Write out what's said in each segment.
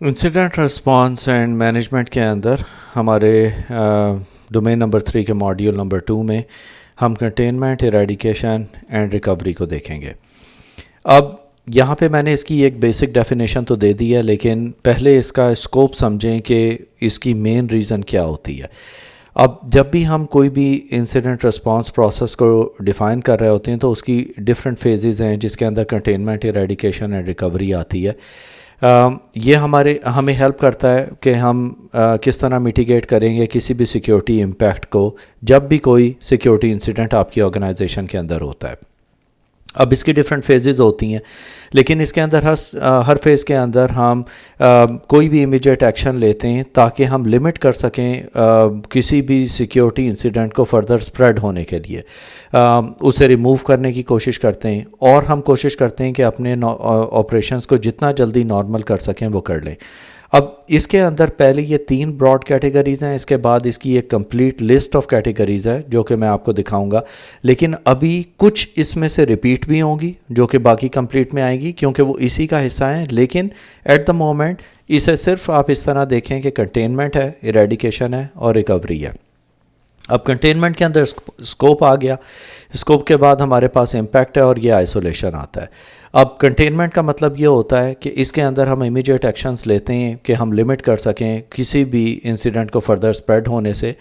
Incident response and management के अंदर हमारे डोमेन नंबर 3 के मॉड्यूल नंबर 2 में हम कंटेनमेंट, इरेडिकेशन एंड रिकवरी को देखेंगे। अब यहाँ पे मैंने इसकी एक बेसिक डेफिनेशन तो दे दी है, लेकिन पहले इसका स्कोप समझें कि इसकी मेन रीज़न क्या होती है। अब जब भी हम कोई भी इंसिडेंट रिस्पांस प्रोसेस को डिफ़ाइन कर रहे होते हैं तो उसकी डिफरेंट फेजेस हैं, जिसके अंदर कंटेनमेंट, इरेडिकेशन एंड रिकवरी आती है। ये हमें हेल्प करता है कि हम किस तरह मिटिगेट करेंगे किसी भी सिक्योरिटी इम्पैक्ट को जब भी कोई सिक्योरिटी इंसिडेंट आपकी ऑर्गेनाइजेशन के अंदर होता है। अब इसकी डिफरेंट फेजेस होती हैं, लेकिन इसके अंदर हर फेज़ के अंदर हम कोई भी इमीडिएट एक्शन लेते हैं ताकि हम लिमिट कर सकें किसी भी सिक्योरिटी इंसिडेंट को फर्दर स्प्रेड होने के लिए। उसे रिमूव करने की कोशिश करते हैं और हम कोशिश करते हैं कि अपने ऑपरेशंस को जितना जल्दी नॉर्मल कर सकें वो कर लें। अब इसके अंदर पहले ये 3 ब्रॉड कैटेगरीज़ हैं, इसके बाद इसकी एक कंप्लीट लिस्ट ऑफ कैटेगरीज़ है जो कि मैं आपको दिखाऊंगा, लेकिन अभी कुछ इसमें से रिपीट भी होंगी जो कि बाकी कंप्लीट में आएगी क्योंकि वो इसी का हिस्सा है। लेकिन एट द मोमेंट इसे सिर्फ आप इस तरह देखें कि कंटेनमेंट है, इरेडिकेशन है और रिकवरी है। अब कंटेनमेंट के अंदर स्कोप आ गया, स्कोप के बाद हमारे पास इम्पैक्ट है और ये आइसोलेशन आता है। अब कंटेनमेंट का मतलब ये होता है कि इसके अंदर हम इमीडिएट एक्शंस लेते हैं कि हम लिमिट कर सकें किसी भी इंसिडेंट को फर्दर स्प्रेड होने से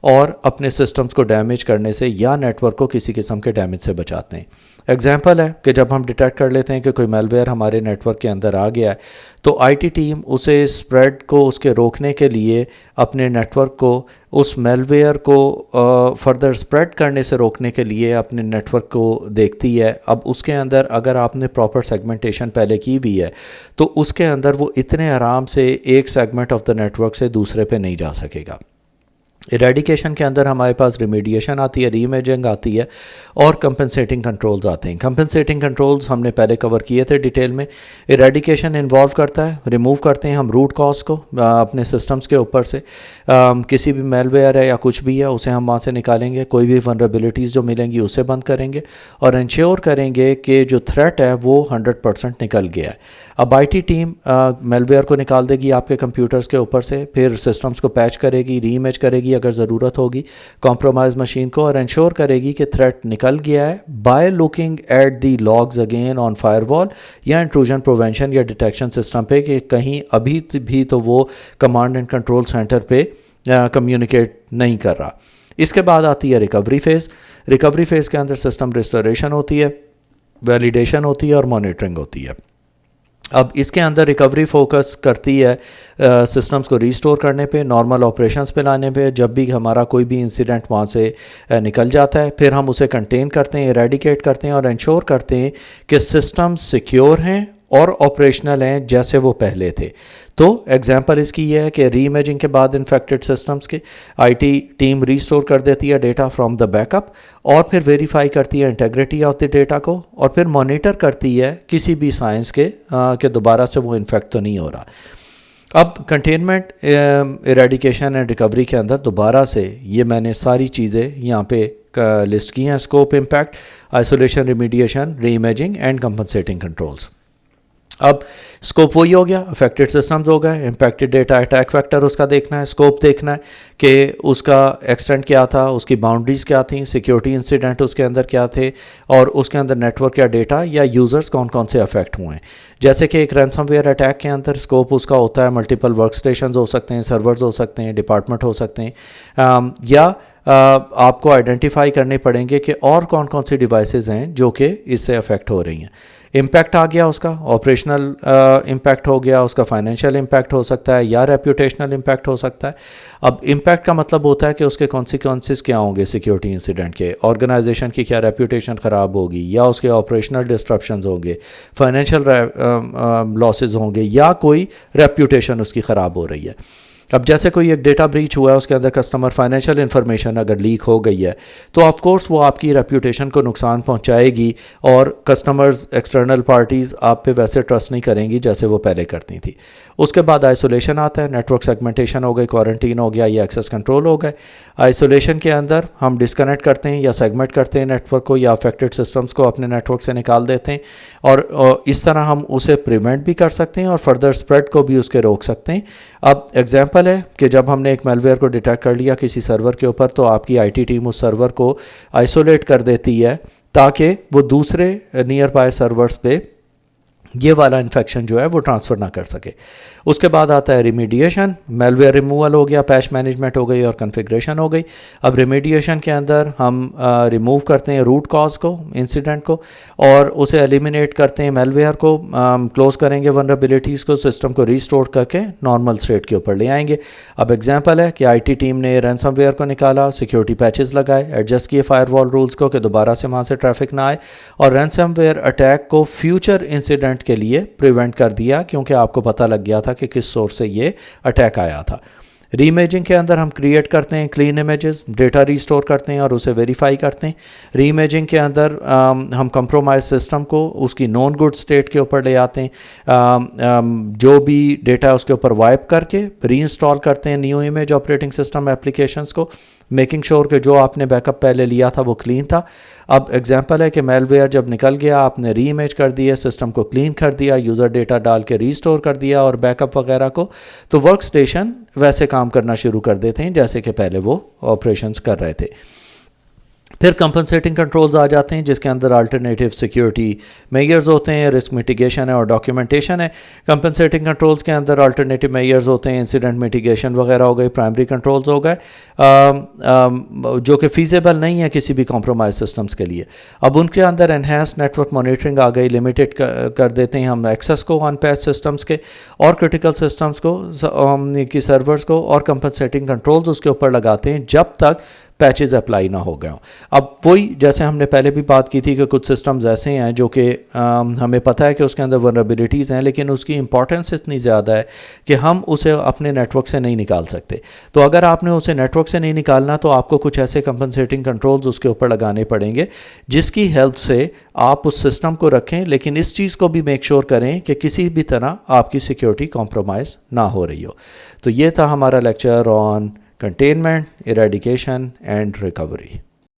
और अपने सिस्टम्स को डैमेज करने से या नेटवर्क को किसी किस्म के डैमेज से बचाते हैं। एग्जाम्पल है कि जब हम डिटेक्ट कर लेते हैं कि कोई मेलवेयर हमारे नेटवर्क के अंदर आ गया है तो आईटी टीम उसे स्प्रेड को उसके रोकने के लिए अपने नेटवर्क को उस मेलवेयर को फर्दर स्प्रेड करने से रोकने के लिए अपने नेटवर्क को देखती है। अब उसके अंदर अगर आपने प्रॉपर सेगमेंटेशन पहले की हुई है तो उसके अंदर वो इतने आराम से एक सेगमेंट ऑफ द नेटवर्क से दूसरे पे नहीं जा सकेगा। इरेडिकेशन के अंदर हमारे पास रिमीडिएशन आती है, रीइमेजिंग आती है और कंपनसेटिंग कंट्रोल्स आते हैं। कंपनसेटिंग कंट्रोल्स हमने पहले कवर किए थे डिटेल में। इरेडिकेशन इन्वॉल्व करता है रिमूव करते हैं हम रूट कॉज को अपने सिस्टम्स के ऊपर से। किसी भी मेलवेयर है या कुछ भी है उसे हम वहाँ से निकालेंगे, कोई भी वनरेबिलिटीज़ जो मिलेंगी उसे बंद करेंगे और इंश्योर करेंगे कि जो थ्रेट है वो 100% निकल गया है। अब आईटी टीम मेलवेयर को निकाल देगी आपके कंप्यूटर्स के ऊपर से, फिर सिस्टम्स को पैच करेगी, रीइमेज करेगी अगर ज़रूरत होगी, कॉम्प्रोमाइज़ मशीन को, और इंश्योर करेगी कि थ्रेट निकल गया है by looking at the logs again on firewall या इंट्रूजन प्रिवेंशन या डिटेक्शन सिस्टम पे कि कहीं अभी भी तो वो कमांड एंड कंट्रोल सेंटर पे कम्युनिकेट नहीं कर रहा। इसके बाद आती है रिकवरी फेज़। रिकवरी फेज़ के अंदर सिस्टम रिस्टोरेशन होती है, वैलिडेशन होती है और मॉनिटरिंग होती है। अब इसके अंदर रिकवरी फोकस करती है सिस्टम्स को रीस्टोर करने पे, नॉर्मल ऑपरेशंस पे लाने पे। जब भी हमारा कोई भी इंसिडेंट वहाँ से निकल जाता है फिर हम उसे कंटेन करते हैं, इरेडिकेट करते हैं और इंश्योर करते हैं कि सिस्टम सिक्योर हैं और ऑपरेशनल हैं जैसे वो पहले थे। तो एग्जांपल इसकी ये है कि रीइमेजिंग के बाद इन्फेक्टेड सिस्टम्स के आईटी टीम रीस्टोर कर देती है डेटा फ्रॉम द बैकअप और फिर वेरीफाई करती है इंटेग्रिटी ऑफ द डेटा को और फिर मॉनिटर करती है किसी भी साइंस के दोबारा से वो इन्फेक्ट तो नहीं हो रहा। अब कंटेनमेंट, इरेडिकेशन एंड रिकवरी के अंदर दोबारा से ये मैंने सारी चीज़ें यहाँ पे लिस्ट की हैं। Scope, impact, isolation, remediation, reimaging and compensating controls. अब स्कोप वही हो गया, अफेक्टेड सिस्टम्स हो गए, इम्पैक्टेड डेटा, अटैक फैक्टर उसका देखना है, स्कोप देखना है कि उसका एक्सटेंट क्या था, उसकी बाउंड्रीज़ क्या थी, सिक्योरिटी इंसिडेंट उसके अंदर क्या थे और उसके अंदर नेटवर्क या डेटा या यूज़र्स कौन कौन से अफेक्ट हुए हैं। जैसे कि एक रैंसमवेयर अटैक के अंदर स्कोप उसका होता है मल्टीपल वर्क स्टेशंस हो सकते हैं, सर्वर्स हो सकते हैं, डिपार्टमेंट हो सकते हैं, या आपको आइडेंटिफाई करने पड़ेंगे कि और कौन कौन सी डिवाइसेस हैं जो कि इससे अफेक्ट हो रही हैं। इम्पैक्ट आ गया उसका, ऑपरेशनल इम्पैक्ट हो गया, उसका फाइनेंशियल इम्पैक्ट हो सकता है या रेप्यूटेशनल इम्पैक्ट हो सकता है। अब इम्पैक्ट का मतलब होता है कि उसके कॉन्सिक्वेंसेस क्या होंगे सिक्योरिटी इंसिडेंट के, ऑर्गेनाइजेशन की क्या रेप्यूटेशन ख़राब होगी या उसके ऑपरेशनल डिस्ट्रप्शंस होंगे, फाइनेंशियल लॉसेस होंगे या कोई रेप्यूटेशन उसकी ख़राब हो रही है। اب جیسے کوئی ایک ڈیٹا بریچ ہوا ہے, اس کے اندر کسٹمر فائنینشیل انفارمیشن اگر لیک ہو گئی ہے تو آف کورس وہ آپ کی ریپیوٹیشن کو نقصان پہنچائے گی, اور کسٹمرز ایکسٹرنل پارٹیز آپ پہ ویسے ٹرسٹ نہیں کریں گی جیسے وہ پہلے کرتی تھی. اس کے بعد آئسولیشن آتا ہے, نیٹ ورک سیگمنٹیشن ہو گئی, کوارنٹین ہو گیا, یا ایکسیس کنٹرول ہو گئے. آئسولیشن کے اندر ہم ڈسکنیکٹ کرتے ہیں یا سیگمنٹ کرتے ہیں نیٹ ورک کو, یا افیکٹڈ سسٹمز کو اپنے نیٹ ورک سے نکال دیتے ہیں, اور اس طرح ہم اسے پریونٹ بھی کر سکتے ہیں اور فردر اسپریڈ کو بھی اس کے روک سکتے ہیں. اب ایگزامپل ہے کہ جب ہم نے ایک میل ویئر کو ڈیٹیکٹ کر لیا کسی سرور کے اوپر, تو آپ کی آئی ٹی ٹیم اس سرور کو آئسولیٹ کر دیتی ہے تاکہ وہ دوسرے نیئر بائی سرورز پہ یہ والا انفیکشن جو ہے وہ ٹرانسفر نہ کر سکے. اس کے بعد آتا ہے ریمیڈیشن. میل ویئر ریموول ہو گیا, پیچ مینجمنٹ ہو گئی اور کنفیگریشن ہو گئی. اب ریمیڈیشن کے اندر ہم ریموو کرتے ہیں روٹ کاز کو, انسیڈنٹ کو, اور اسے ایلیمینیٹ کرتے ہیں میل ویئر کو, کلوز کریں گے ولنریبلٹیز کو, سسٹم کو ریسٹور کر کے نارمل اسٹیٹ کے اوپر لے آئیں گے. اب ایگزامپل ہے کہ آئی ٹی ٹیم نے رینسم ویئر کو نکالا, سیکیورٹی پیچز لگائے, ایڈجسٹ کیے فائر وال رولز کو کہ دوبارہ سے وہاں سے ٹریفک نہ آئے, اور رینسم ویئر اٹیک کو فیوچر انسیڈنٹ کے لیے پریونٹ کر دیا کیونکہ آپ کو پتہ لگ گیا تھا کہ کس سورس سے یہ اٹیک آیا تھا. ری امیجنگ کے اندر ہم کریٹ کرتے ہیں کلین امیجز, ڈیٹا ریسٹور کرتے ہیں اور اسے ویریفائی کرتے ہیں. ری امیجنگ کے اندر ہم کمپرومائز سسٹم کو اس کی نون گڈ اسٹیٹ کے اوپر لے آتے ہیں, جو بھی ڈیٹا اس کے اوپر وائپ کر کے ری انسٹال کرتے ہیں new image operating system applications کو, میکنگ شور کہ جو آپ نے بیک اپ پہلے لیا تھا وہ کلین تھا. اب ایگزامپل ہے کہ میل ویئر جب نکل گیا, آپ نے ری امیج کر دیا, سسٹم کو کلین کر دیا, یوزر ڈیٹا ڈال کے ریسٹور کر دیا اور بیک اپ وغیرہ کو, تو ورک اسٹیشن ویسے کام کرنا شروع کر دیتے ہیں جیسے کہ پہلے وہ آپریشنز کر رہے تھے. پھر کمپنسیٹنگ کنٹرولز آ جاتے ہیں جس کے اندر الٹرنیٹیو سیکیورٹی میئرز ہوتے ہیں, رسک میٹیگیشن ہے اور ڈاکیومنٹیشن ہے. کمپنسیٹنگ کنٹرولز کے اندر الٹرنیٹیو میئرز ہوتے ہیں, انسیڈنٹ میٹیگیشن وغیرہ ہو گئی, پرائمری کنٹرولز ہو گئے جو کہ فیزیبل نہیں ہے کسی بھی کمپرومائز سسٹمز کے لیے. اب ان کے اندر انہینس نیٹ ورک مانیٹرنگ آ گئی, لمیٹڈ کر دیتے ہیں ہم ایکسیس کو آن پیچ سسٹمز کے اور کرٹیکل سسٹمز کو کی سرورز کو, اور کمپنسیٹنگ کنٹرولز اس کے اوپر لگاتے ہیں جب تک پیچز اپلائی نہ ہو گئے ہوں. اب وہی جیسے ہم نے پہلے بھی بات کی تھی کہ کچھ سسٹمز ایسے ہیں جو کہ ہمیں پتہ ہے کہ اس کے اندر ولنریبلٹیز ہیں, لیکن اس کی امپورٹنس اتنی زیادہ ہے کہ ہم اسے اپنے نیٹ ورک سے نہیں نکال سکتے. تو اگر آپ نے اسے نیٹ ورک سے نہیں نکالنا تو آپ کو کچھ ایسے کمپنسیٹنگ کنٹرولز اس کے اوپر لگانے پڑیں گے جس کی ہیلپ سے آپ اس سسٹم کو رکھیں, لیکن اس چیز کو بھی میک شور کریں کہ کسی بھی طرح آپ کی سیکیورٹی کمپرومائز نہ ہو رہی ہو. تو یہ تھا ہمارا lecture on containment, eradication and recovery.